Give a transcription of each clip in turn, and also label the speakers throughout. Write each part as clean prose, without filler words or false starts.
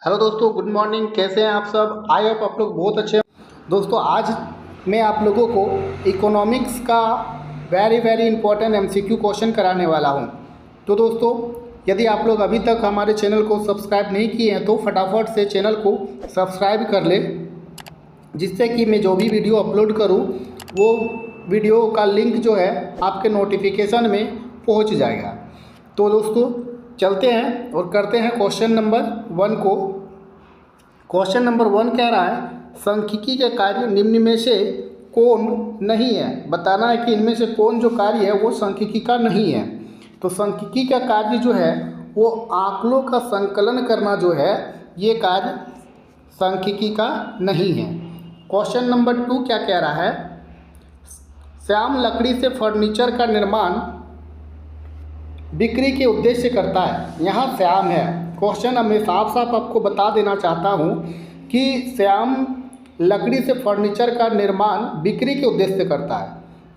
Speaker 1: Hello दोस्तों, good morning. कैसे हैं आप सब? आई होप आप लोग बहुत अच्छे हैं। दोस्तों, आज मैं आप लोगों को इकोनॉमिक्स का वेरी इंपॉर्टेंट एमसीक्यू क्वेश्चन कराने वाला हूं। तो दोस्तों, यदि आप लोग अभी तक हमारे चैनल को सब्सक्राइब नहीं किए हैं तो फटाफट से चैनल को सब्सक्राइब कर ले, जिससे कि मैं जो भी वीडियो अपलोड करूं वो वीडियो का लिंक जो है आपके नोटिफिकेशन में पहुंच जाएगा। तो दोस्तों, चलते हैं और करते हैं क्वेश्चन नंबर 1 को। क्वेश्चन नंबर 1 कह रहा है, सांख्यिकी के कार्य निम्न में से कौन नहीं है। बताना है कि इनमें से कौन जो कार्य है वो सांख्यिकी का नहीं है। तो सांख्यिकी का कार्य जो है वो आंकड़ों का संकलन करना जो है, ये कार्य सांख्यिकी का नहीं है। क्वेश्चन नंबर 2 क्या कह रहा है, श्याम लकड़ी से फर्नीचर का निर्माण बिक्री के उद्देश्य से करता है। यहाँ श्याम है। क्वेश्चन मैं साफ साफ आपको बता देना चाहता हूँ कि श्याम लकड़ी से फर्नीचर का निर्माण बिक्री के उद्देश्य से करता है।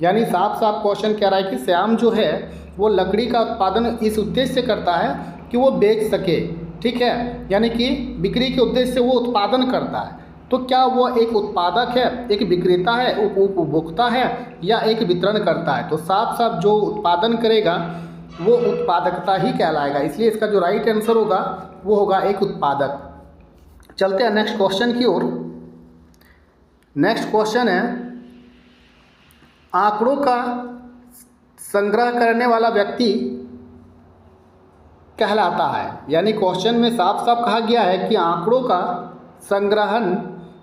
Speaker 1: यानी साफ साफ क्वेश्चन कह रहा है कि श्याम जो है वो लकड़ी का उत्पादन इस उद्देश्य से करता है कि वो बेच सके। ठीक है, यानी कि बिक्री के उद्देश्य से वो उत्पादन करता है। तो क्या वो एक उत्पादक है, एक विक्रेता है, उपभोक्ता है, या एक वितरण करता है? तो साफ साफ जो उत्पादन करेगा वो उत्पादकता ही कहलाएगा। इसलिए इसका जो राइट आंसर होगा वो होगा एक उत्पादक। चलते हैं नेक्स्ट क्वेश्चन की ओर। नेक्स्ट क्वेश्चन है, आंकड़ों का संग्रह करने वाला व्यक्ति कहलाता है। यानी क्वेश्चन में साफ साफ कहा गया है कि आंकड़ों का संग्रहण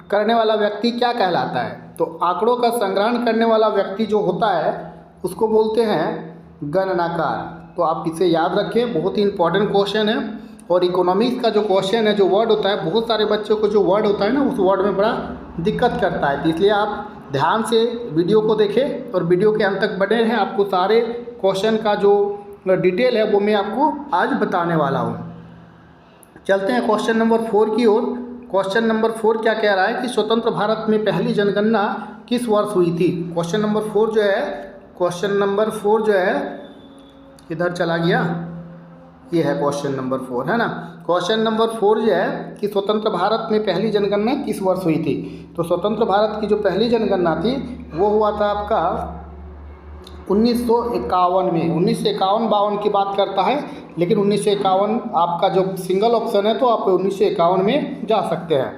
Speaker 1: करने वाला व्यक्ति क्या कहलाता है। तो आंकड़ों का संग्रहण करने वाला व्यक्ति जो होता है उसको बोलते हैं गणनाकार। तो आप इसे याद रखें, बहुत ही इंपॉर्टेंट क्वेश्चन है। और इकोनॉमिक्स का जो क्वेश्चन है, जो वर्ड होता है, बहुत सारे बच्चों को जो वर्ड होता है ना, उस वर्ड में बड़ा दिक्कत करता है। तो इसलिए आप ध्यान से वीडियो को देखें और वीडियो के अंत तक बने रहें। आपको सारे क्वेश्चन का जो डिटेल है वो मैं आपको आज बताने वाला हूँ। चलते हैं क्वेश्चन नंबर 4 की ओर। क्वेश्चन नंबर 4 क्या कह रहा है कि स्वतंत्र भारत में पहली जनगणना किस वर्ष हुई थी। क्वेश्चन नंबर 4 जो है इधर चला गया, ये है क्वेश्चन नंबर 4, है ना। क्वेश्चन नंबर 4 जो है कि स्वतंत्र भारत में पहली जनगणना किस वर्ष हुई थी। तो स्वतंत्र भारत की जो पहली जनगणना थी वो हुआ था आपका 1951 में। 1951-52 की बात करता है, लेकिन 1951 आपका जो सिंगल ऑप्शन है तो आप 1951 में जा सकते हैं।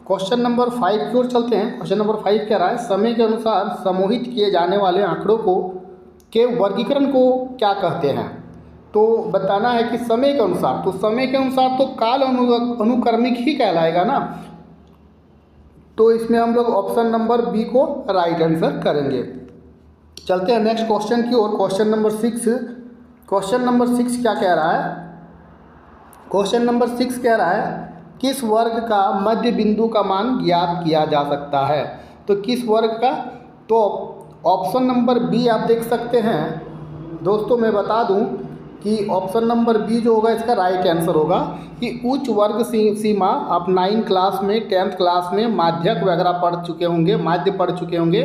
Speaker 1: क्वेश्चन नंबर 5 की ओर चलते हैं। क्वेश्चन नंबर 5 कह रहा है, समय के अनुसार समूहित किए जाने वाले आंकड़ों को के वर्गीकरण को क्या कहते हैं। तो बताना है कि समय के अनुसार, तो समय के अनुसार तो काल अनुक्रमिक ही कहलाएगा ना। तो इसमें हम लोग ऑप्शन नंबर बी को राइट आंसर करेंगे। चलते हैं नेक्स्ट क्वेश्चन की ओर। Question number 6। क्वेश्चन नंबर 6 क्या कह रहा है, क्वेश्चन नंबर 6 कह रहा है, किस वर्ग का मध्य बिंदु का मान ज्ञात किया जा सकता है। तो किस वर्ग का, तो ऑप्शन नंबर बी आप देख सकते हैं। दोस्तों, मैं बता दूं कि ऑप्शन नंबर बी जो होगा इसका राइट आंसर होगा कि उच्च वर्ग सीमा। आप 9 क्लास में, 10th क्लास में माध्यक वगैरह पढ़ चुके होंगे, माध्य पढ़ चुके होंगे।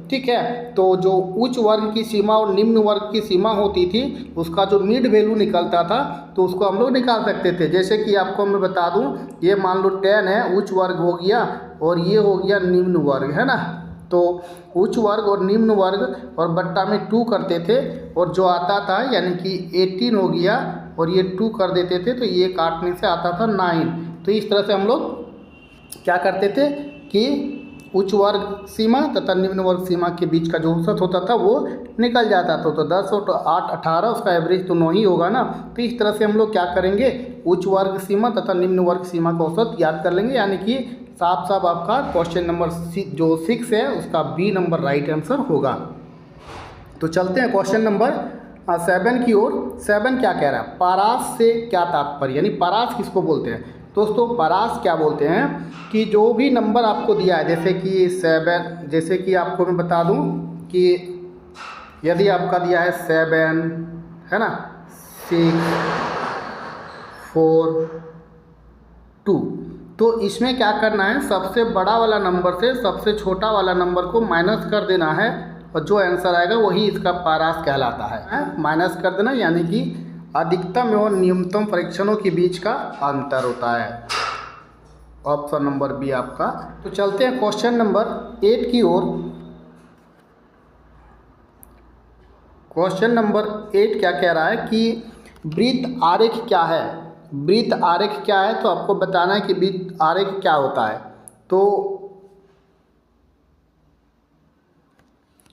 Speaker 1: ठीक है, तो जो उच्च वर्ग की सीमा और निम्न वर्ग की सीमा होती थी उसका जो मिड वैल्यू निकलता था तो उसको हम लोग निकाल सकते थे। जैसे कि आपको मैं बता दूं, ये मान लो 10 है, उच्च वर्ग हो गया, और ये हो गया निम्न वर्ग, है ना। तो उच्च वर्ग और निम्न वर्ग और बट्टा में 2 करते थे, और जो आता था यानी कि 18 हो गया और ये 2 कर देते थे तो ये काटने से आता था 9। तो इस तरह से हम लोग क्या करते थे कि उच्च वर्ग सीमा तथा निम्न वर्ग सीमा के बीच का जो औसत होता था वो निकल जाता था। तो 10 और 8 18, उसका एवरेज तो 9 ही होगा ना। तो इस तरह से हम लोग क्या करेंगे, उच्च वर्ग सीमा तथा निम्न वर्ग सीमा का औसत याद कर लेंगे। यानी कि साफ साफ आपका क्वेश्चन नंबर जो 6 है उसका बी नंबर राइट आंसर होगा। तो चलते हैं क्वेश्चन नंबर 7 की ओर। 7 क्या कह रहा है, पारास से क्या तात्पर्य, यानी पारास किसको बोलते हैं। दोस्तों, पारास क्या बोलते हैं कि जो भी नंबर आपको दिया है, जैसे कि 7, जैसे कि आपको मैं बता दूं कि यदि आपका दिया है 7, है ना, 6, 4, 2, तो इसमें क्या करना है, सबसे बड़ा वाला नंबर से सबसे छोटा वाला नंबर को माइनस कर देना है, और जो आंसर आएगा वही इसका पारास कहलाता है। माइनस कर देना यानी कि अधिकतम एवं न्यूनतम परीक्षणों के बीच का अंतर होता है। ऑप्शन नंबर बी आपका। तो चलते हैं क्वेश्चन नंबर 8 की ओर। क्वेश्चन नंबर 8 क्या कह रहा है कि वृत्त आरेख क्या है। वृत्त आरेख क्या है, तो आपको बताना है कि वृत्त आरेख क्या होता है। तो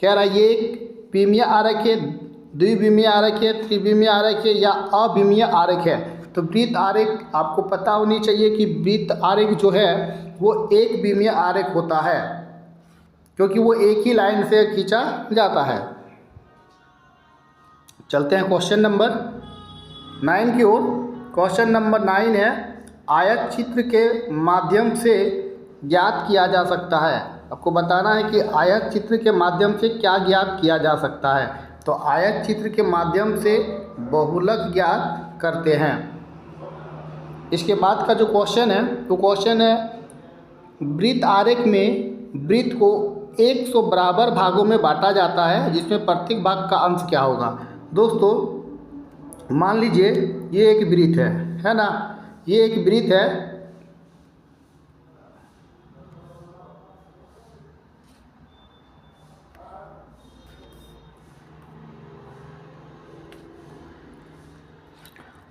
Speaker 1: कह रहा है ये एक विमीय आरेख है, द्विविमीय आरेख है, त्रिविमीय आरेख है या अविमीय आरेख है। तो वृत्त आरेख आपको पता होनी चाहिए कि वृत्त आरेख जो है वो एक विमीय आरेख होता है, क्योंकि वो एक ही लाइन से खींचा जाता है। चलते हैं क्वेश्चन नंबर 9 की ओर। क्वेश्चन नंबर 9 है, आयत चित्र के माध्यम से ज्ञात किया जा सकता है। आपको बताना है कि आयत चित्र के माध्यम से क्या ज्ञात किया जा सकता है। तो आयत चित्र के माध्यम से बहुलक ज्ञात करते हैं। इसके बाद का जो क्वेश्चन है, तो क्वेश्चन है वृत्त आरेख में वृत्त को 100 बराबर भागों में बांटा जाता है, जिसमें प्रत्येक भाग का अंश क्या होगा। दोस्तों मान लीजिए ये एक वृत्त है ना, ये एक वृत्त है।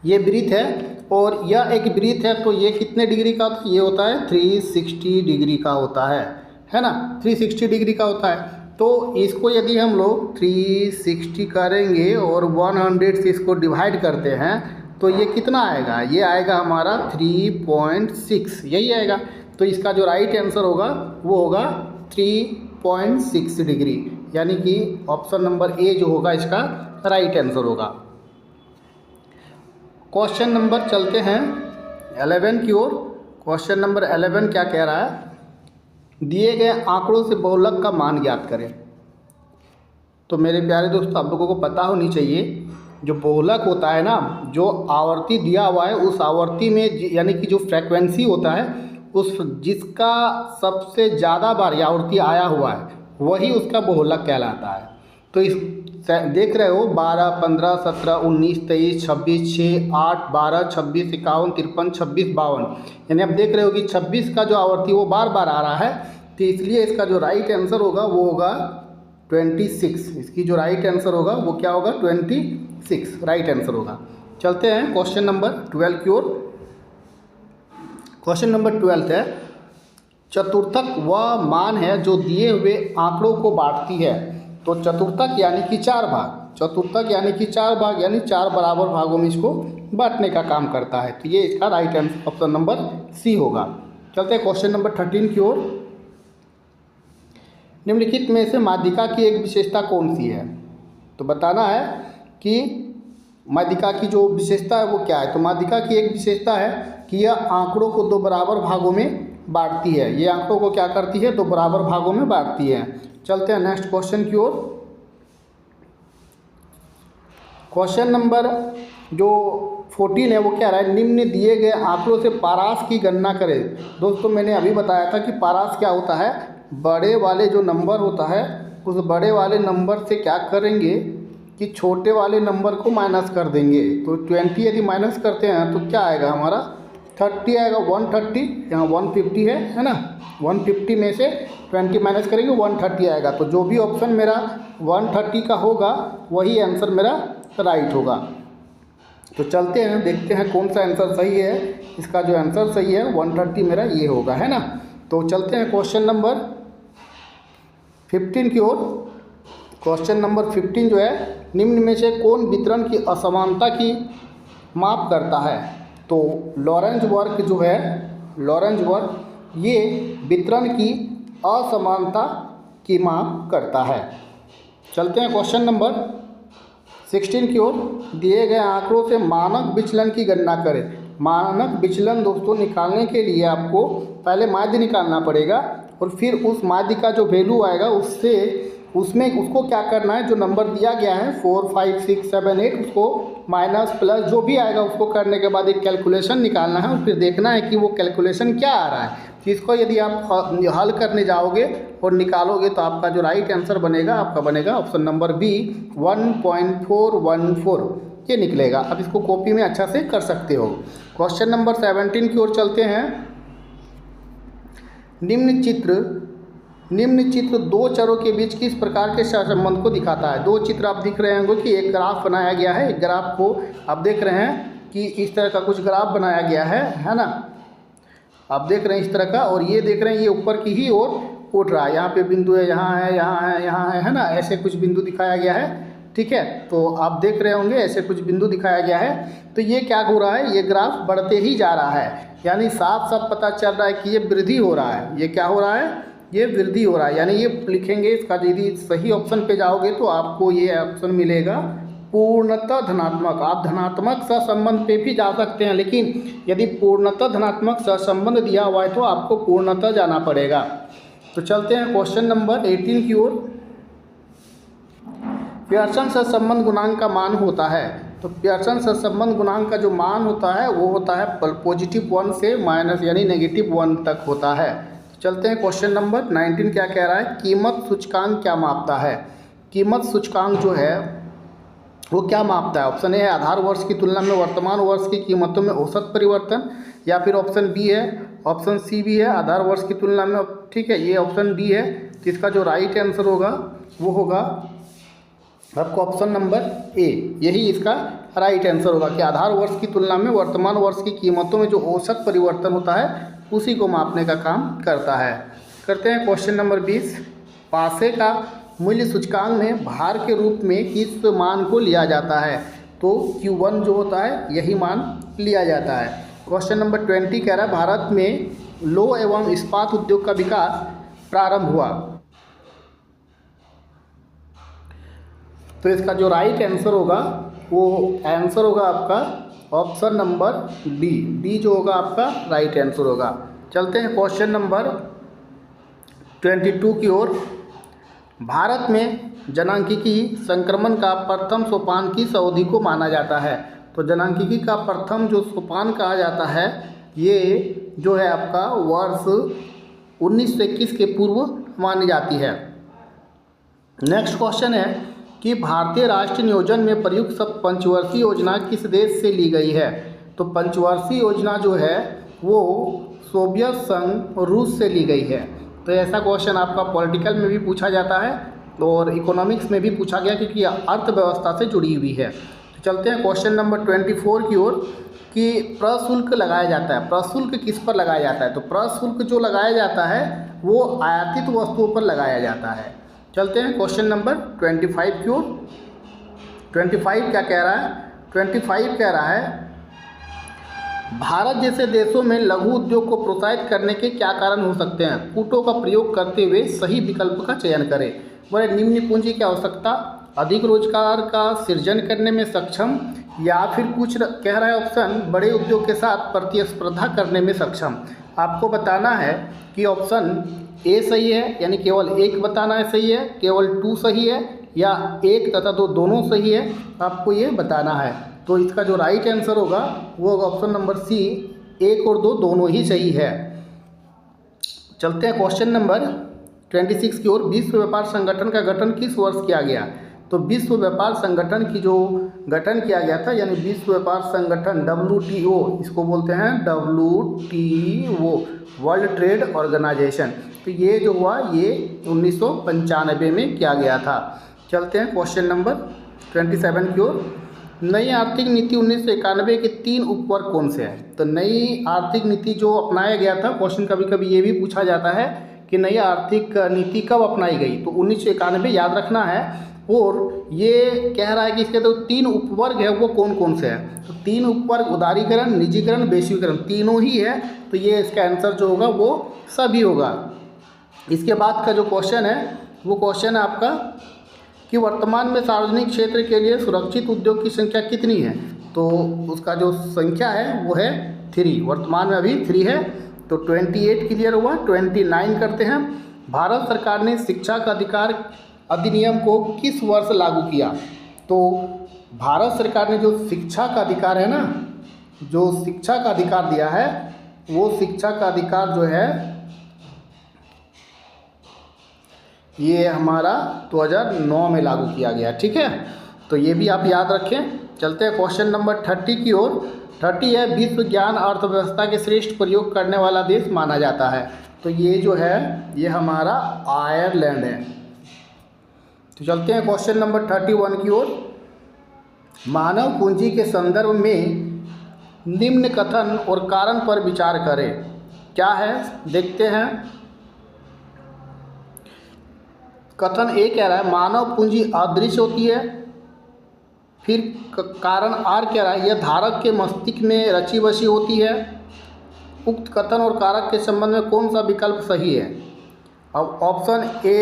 Speaker 1: ये वृत्त है और यह एक वृत्त है। तो ये कितने डिग्री का होता है, ये होता है 360 डिग्री का होता है ना, 360 डिग्री का होता है। तो इसको यदि हम लोग 360 करेंगे और 100 से इसको डिवाइड करते हैं तो ये कितना आएगा, ये आएगा हमारा 3.6, यही आएगा। तो इसका जो राइट आंसर होगा वो होगा 3.6 डिग्री, यानी कि ऑप्शन नंबर ए जो होगा इसका राइट आंसर होगा। क्वेश्चन नंबर चलते हैं 11 की ओर। क्वेश्चन नंबर 11 क्या कह रहा है, दिए गए आंकड़ों से बहुलक का मान ज्ञात करें। तो मेरे प्यारे दोस्तों, आप लोगों को पता होनी चाहिए जो बहुलक होता है ना, जो आवर्ती दिया हुआ है उस आवर्ती में यानी कि जो फ्रेक्वेंसी होता है उस जिसका सबसे ज़्यादा बार आवर्ती आया हुआ है वही उसका बहुलक कहलाता है। तो इस देख रहे हो 12, 15, 17, 19, 23, 26, 6, 8, 12, 26, 51, 53, 26, 52, यानी आप देख रहे हो कि 26 का जो आवर्ती वो बार बार आ रहा है। तो इसलिए इसका जो राइट आंसर होगा वो होगा 26। इसकी जो राइट आंसर होगा वो क्या होगा, 26 राइट आंसर होगा। चलते हैं क्वेश्चन नंबर 12 की ओर। क्वेश्चन नंबर 12 है, चतुर्थक वह मान है जो दिए हुए आंकड़ों को बांटती है। तो चतुर्थक यानी कि 4 भाग, चतुर्थक यानी कि 4 भाग, यानी 4 बराबर भागों में इसको बांटने का काम करता है। तो ये इसका right answer option number C होगा। चलते हैं क्वेश्चन नंबर 13 की ओर। निम्नलिखित में से माध्यिका की एक विशेषता कौन सी है। तो बताना है कि माध्यिका की जो विशेषता है वो क्या है। तो माध्यिका की एक विशेषता है कि यह आंकड़ों को 2 बराबर भागों में बांटती है। ये आंकड़ों को क्या करती है, 2 बराबर भागों में बांटती है। चलते हैं नेक्स्ट क्वेश्चन की ओर। क्वेश्चन नंबर जो 14 है वो क्या रहा है, निम्न दिए गए आंकड़ों से पारास की गणना करें। दोस्तों मैंने अभी बताया था कि पारास क्या होता है, बड़े वाले जो नंबर होता है उस बड़े वाले नंबर से क्या करेंगे कि छोटे वाले नंबर को माइनस कर देंगे। तो 20 यदि माइनस करते हैं तो क्या आएगा हमारा 30 आएगा, 130, यहाँ 150 है ना, 150 में से 20 माइनस करेंगे 130 आएगा। तो जो भी ऑप्शन मेरा 130 का होगा वही आंसर मेरा राइट होगा। तो चलते हैं देखते हैं कौन सा आंसर सही है। इसका जो आंसर सही है 130 मेरा ये होगा, है ना। तो चलते हैं क्वेश्चन नंबर 15 की ओर। क्वेश्चन नंबर 15 जो है, निम्न में से कौन वितरण की असमानता की माप करता है। तो लॉरेंज वर्क जो है, लॉरेंज वर्क ये वितरण की असमानता की माप करता है। चलते हैं क्वेश्चन नंबर 16 की ओर। दिए गए आंकड़ों से मानक विचलन की गणना करें। मानक विचलन दोस्तों निकालने के लिए आपको पहले माध्य निकालना पड़ेगा और फिर उस माध्य का जो वैल्यू आएगा उसको क्या करना है, जो नंबर दिया गया है 4, 5, 6, 7, 8 उसको माइनस प्लस जो भी आएगा उसको करने के बाद एक कैलकुलेशन निकालना है और फिर देखना है कि वो कैलकुलेशन क्या आ रहा है। इसको यदि आप हल करने जाओगे और निकालोगे तो आपका जो राइट आंसर बनेगा आपका बनेगा ऑप्शन नंबर बी 1.414 ये निकलेगा। अब इसको कॉपी में अच्छा से कर सकते हो। क्वेश्चन नंबर 17 की ओर चलते हैं। निम्न चित्र दो चरों के बीच किस प्रकार के सहसंबंध को दिखाता है। दो चित्र आप दिख रहे होंगे कि एक ग्राफ बनाया गया है। एक ग्राफ को आप देख रहे हैं कि इस तरह का कुछ ग्राफ बनाया गया है ना। आप देख रहे हैं इस तरह का, और ये देख रहे हैं ये ऊपर की ही ओर उठ रहा है। यहाँ पे बिंदु है, यहाँ है, यहाँ है, यहाँ है ना, ऐसे कुछ बिंदु दिखाया गया है। ठीक है, तो आप देख रहे होंगे ऐसे कुछ बिंदु दिखाया गया है। तो ये क्या हो रहा है, ये ग्राफ बढ़ते ही जा रहा है, यानी साफ साफ पता चल रहा है कि ये वृद्धि हो रहा है। ये क्या हो रहा है, ये वृद्धि हो रहा है। यानी ये लिखेंगे इसका, यदि सही ऑप्शन पे जाओगे तो आपको ये ऑप्शन मिलेगा पूर्णतः धनात्मक। आप धनात्मक सहसंबंध पे भी जा सकते हैं, लेकिन यदि पूर्णतः धनात्मक सहसंबंध दिया हुआ है तो आपको पूर्णतः जाना पड़ेगा। तो चलते हैं क्वेश्चन नंबर 18 की ओर। पियर्सन सहसंबंध गुणांक का मान होता है। तो पियर्सन सहसंबंध गुणांक का जो मान होता है वो होता है +1 से माइनस यानी -1 तक होता है। तो चलते हैं क्वेश्चन नंबर 19 क्या कह रहा है, कीमत सूचकांक क्या मापता है। कीमत सूचकांक जो है वो क्या मापता है। ऑप्शन ए है आधार वर्ष की तुलना में वर्तमान वर्ष की कीमतों में औसत परिवर्तन, या फिर ऑप्शन बी है, ऑप्शन सी भी है आधार वर्ष की तुलना में। ठीक है, ये ऑप्शन बी है। तो इसका जो राइट आंसर होगा वो होगा आपको ऑप्शन नंबर ए, यही इसका राइट आंसर होगा कि आधार वर्ष की तुलना में वर्तमान वर्ष की कीमतों में जो औसत परिवर्तन होता है उसी को मापने का काम करता है। करते हैं क्वेश्चन नंबर 20। पासे का मूल्य सूचकांक में भार के रूप में किस मान को लिया जाता है। तो Q1 जो होता है यही मान लिया जाता है। क्वेश्चन नंबर 20 कह रहा है भारत में लौह एवं इस्पात उद्योग का विकास प्रारंभ हुआ। तो इसका जो राइट आंसर होगा वो आंसर होगा आपका ऑप्शन नंबर बी। बी जो होगा आपका राइट आंसर होगा। चलते हैं क्वेश्चन नंबर 22 की ओर। भारत में जनांकिकी संक्रमण का प्रथम सोपान किस अवधि को माना जाता है। तो जनांकिकी का प्रथम जो सोपान कहा जाता है ये जो है आपका वर्ष 1921 के पूर्व मानी जाती है। नेक्स्ट क्वेश्चन है कि भारतीय राष्ट्रीय नियोजन में प्रयुक्त पंचवर्षीय योजना किस देश से ली गई है। तो पंचवर्षीय योजना जो है वो सोवियत संघ रूस से ली गई है। तो ऐसा क्वेश्चन आपका पॉलिटिकल में भी पूछा जाता है और इकोनॉमिक्स में भी पूछा गया क्योंकि अर्थव्यवस्था से जुड़ी हुई है। तो चलते हैं क्वेश्चन नंबर 24 की ओर कि प्रशुल्क लगाया जाता है। प्रशुल्क किस पर लगाया जाता है। तो प्रशुल्क जो लगाया जाता है वो आयातित वस्तुओं पर लगाया जाता है। चलते हैं क्वेश्चन नंबर 25 की ओर। 25 क्या कह रहा है, 25 कह रहा है भारत जैसे देशों में लघु उद्योग को प्रोत्साहित करने के क्या कारण हो सकते हैं। कूटों का प्रयोग करते हुए सही विकल्प का चयन करें। बड़े निम्न पूंजी की आवश्यकता, अधिक रोजगार का सृजन करने में सक्षम, या फिर कुछ कह रहा है ऑप्शन बड़े उद्योग के साथ प्रतिस्पर्धा करने में सक्षम। आपको बताना है कि ऑप्शन ए सही है, यानी केवल एक बताना है सही है, केवल 2 सही है, या 1 तथा 2 दोनों सही है, आपको ये बताना है। तो इसका जो राइट आंसर होगा वो होगा ऑप्शन नंबर सी, 1 और 2 दोनों ही सही है। चलते हैं क्वेश्चन नंबर 26 की ओर। विश्व व्यापार संगठन का गठन किस वर्ष किया गया। तो विश्व व्यापार संगठन की जो गठन किया गया था, यानी विश्व व्यापार संगठन WTO, इसको बोलते हैं WTO, वर्ल्ड ट्रेड ऑर्गेनाइजेशन। तो ये जो हुआ ये 1995 में किया गया था। चलते हैं क्वेश्चन नंबर 27 की ओर। नई आर्थिक नीति 1991 के 3 उपवर्ग कौन से हैं। तो नई आर्थिक नीति जो अपनाया गया था, क्वेश्चन कभी कभी ये भी पूछा जाता है कि नई आर्थिक नीति कब अपनाई गई। तो 1991 याद रखना है। और ये कह रहा है कि इसके तो 3 उपवर्ग है, वो कौन कौन से हैं। तो 3 उपवर्ग उदारीकरण, निजीकरण, वैश्वीकरण, तीनों ही है। तो ये इसका आंसर जो होगा वो सभी होगा। इसके बाद का जो क्वेश्चन है वो क्वेश्चन है आपका कि वर्तमान में सार्वजनिक क्षेत्र के लिए सुरक्षित उद्योग की संख्या कितनी है। तो उसका जो संख्या है वो है 3, वर्तमान में अभी 3 है। तो 28 क्लियर हुआ। 29 करते हैं। भारत सरकार ने शिक्षा का अधिकार अधिनियम को किस वर्ष लागू किया। तो भारत सरकार ने जो शिक्षा का अधिकार है ना, जो शिक्षा का अधिकार दिया है वो शिक्षा का अधिकार जो है ये हमारा 2009 में लागू किया गया। ठीक है, तो ये भी आप याद रखें। चलते हैं क्वेश्चन नंबर 30 की ओर। 30 है विश्व ज्ञान अर्थव्यवस्था के श्रेष्ठ प्रयोग करने वाला देश माना जाता है। तो ये जो है ये हमारा आयरलैंड है। तो चलते हैं क्वेश्चन नंबर 31 की ओर। मानव पूंजी के संदर्भ में निम्न कथन और कारण पर विचार करें। क्या है देखते हैं। कथन ए कह रहा है मानव पूंजी अदृश्य होती है। फिर कारण आर कह रहा है यह धारक के मस्तिष्क में रची बसी होती है। उक्त कथन और कारक के संबंध में कौन सा विकल्प सही है। अब ऑप्शन ए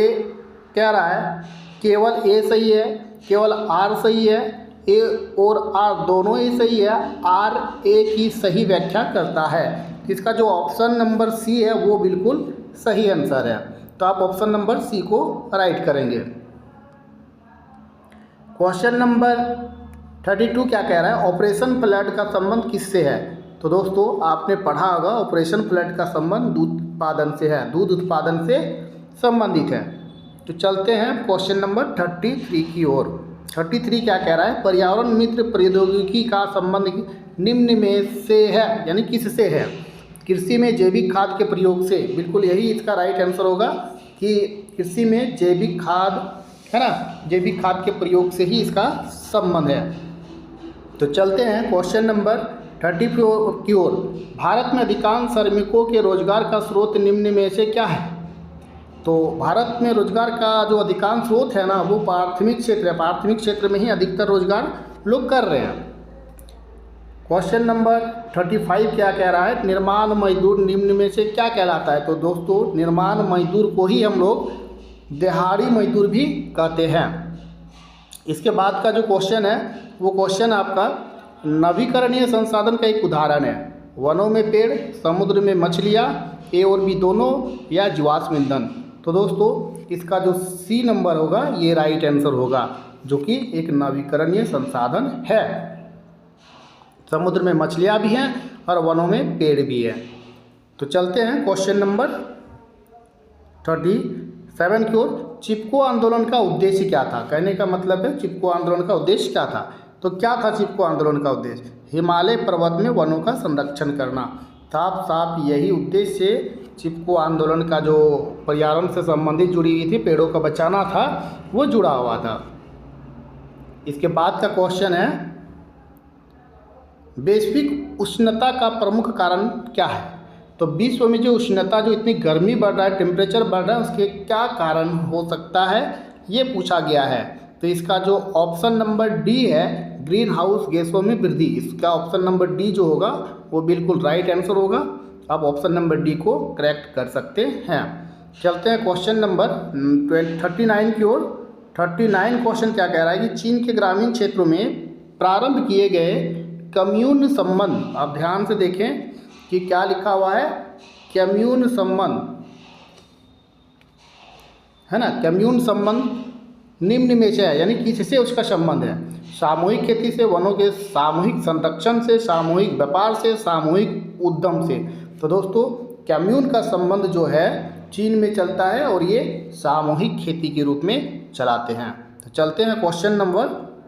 Speaker 1: कह रहा है केवल ए सही है, केवल आर सही है, ए और आर दोनों ही सही है, आर ए की सही व्याख्या करता है। इसका जो ऑप्शन नंबर सी है वो बिल्कुल सही आंसर है। तो आप ऑप्शन नंबर सी को राइट करेंगे। क्वेश्चन नंबर 32 क्या कह रहा है ऑपरेशन फ्लड का संबंध किससे है। तो दोस्तों आपने पढ़ा होगा ऑपरेशन फ्लड का संबंध दूध उत्पादन से है, दूध उत्पादन से संबंधित है। तो चलते हैं क्वेश्चन नंबर 33 की ओर। 33 क्या कह रहा है पर्यावरण मित्र प्रौद्योगिकी का संबंध निम्न में से है, यानी किससे है। कृषि में जैविक खाद के प्रयोग से, बिल्कुल यही इसका राइट आंसर होगा कि कृषि में जैविक खाद है ना, जैविक खाद के प्रयोग से ही इसका संबंध है। तो चलते हैं क्वेश्चन नंबर 34 की ओर। भारत में अधिकांश श्रमिकों के रोजगार का स्रोत निम्न में से क्या है। तो भारत में रोजगार का जो अधिकांश स्रोत है ना वो प्राथमिक क्षेत्र है। प्राथमिक क्षेत्र में ही अधिकतर रोजगार लोग कर रहे हैं। क्वेश्चन नंबर 35 क्या कह रहा है निर्माण मजदूर निम्न में से क्या कहलाता है। तो दोस्तों निर्माण मजदूर को ही हम लोग दिहाड़ी मजदूर भी कहते हैं। इसके बाद का जो क्वेश्चन है वो क्वेश्चन आपका नवीकरणीय संसाधन का एक उदाहरण है। वनों में पेड़, समुद्र में मछलियाँ, ए और बी दोनों, या जीवाश्म ईंधन। तो दोस्तों इसका जो सी नंबर होगा ये राइट आंसर होगा, जो कि एक नवीकरणीय संसाधन है। समुद्र में मछलियाँ भी हैं और वनों में पेड़ भी है। तो चलते हैं क्वेश्चन नंबर 37 की ओर। चिपको आंदोलन का उद्देश्य क्या था। कहने का मतलब है चिपको आंदोलन का उद्देश्य क्या था। तो क्या था चिपको आंदोलन का उद्देश्य हिमालय पर्वत में वनों का संरक्षण करना। साफ साफ यही उद्देश्य चिपको आंदोलन का जो पर्यावरण से संबंधित जुड़ी हुई थी, पेड़ों का बचाना था, वो जुड़ा हुआ था। इसके बाद का क्वेश्चन है वैश्विक उष्णता का प्रमुख कारण क्या है। तो विश्व में जो उष्णता, जो इतनी गर्मी बढ़ रहा है, टेम्परेचर बढ़ रहा है, उसके क्या कारण हो सकता है ये पूछा गया है। तो इसका जो ऑप्शन नंबर डी है ग्रीन हाउस गैसों में वृद्धि, इसका ऑप्शन नंबर डी जो होगा वो बिल्कुल राइट आंसर होगा। आप ऑप्शन नंबर डी को करेक्ट कर सकते हैं। चलते हैं क्वेश्चन नंबर 39 की ओर। 39 क्वेश्चन क्या कह रहा है कि चीन के ग्रामीण क्षेत्रों में प्रारंभ किए गए कम्यून संबंध, आप ध्यान से देखें कि क्या लिखा हुआ है कम्यून संबंध है ना। कम्यून संबंध निम्न में से है, यानी किससे उसका संबंध है। सामूहिक खेती से, वनों के सामूहिक संरक्षण से, सामूहिक व्यापार से, सामूहिक उद्यम से। तो दोस्तों कम्यून का संबंध जो है चीन में चलता है और ये सामूहिक खेती के रूप में चलाते हैं। तो चलते हैं क्वेश्चन नंबर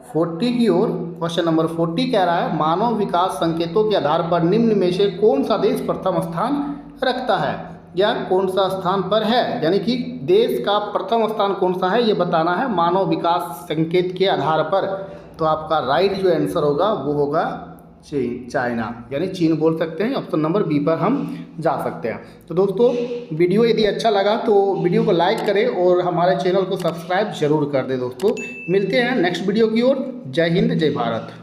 Speaker 1: 40 की ओर। क्वेश्चन नंबर 40 कह रहा है मानव विकास संकेतों के आधार पर निम्न में से कौन सा देश प्रथम स्थान रखता है या कौन सा स्थान पर है, यानी कि देश का प्रथम स्थान कौन सा है ये बताना है मानव विकास संकेत के आधार पर। तो आपका राइट जो आंसर होगा वो होगा चाइना, यानी चीन बोल सकते हैं। ऑप्शन नंबर बी पर हम जा सकते हैं। तो दोस्तों वीडियो यदि अच्छा लगा तो वीडियो को लाइक करें और हमारे चैनल को सब्सक्राइब जरूर कर दें। दोस्तों मिलते हैं नेक्स्ट वीडियो की ओर। जय हिंद, जय भारत।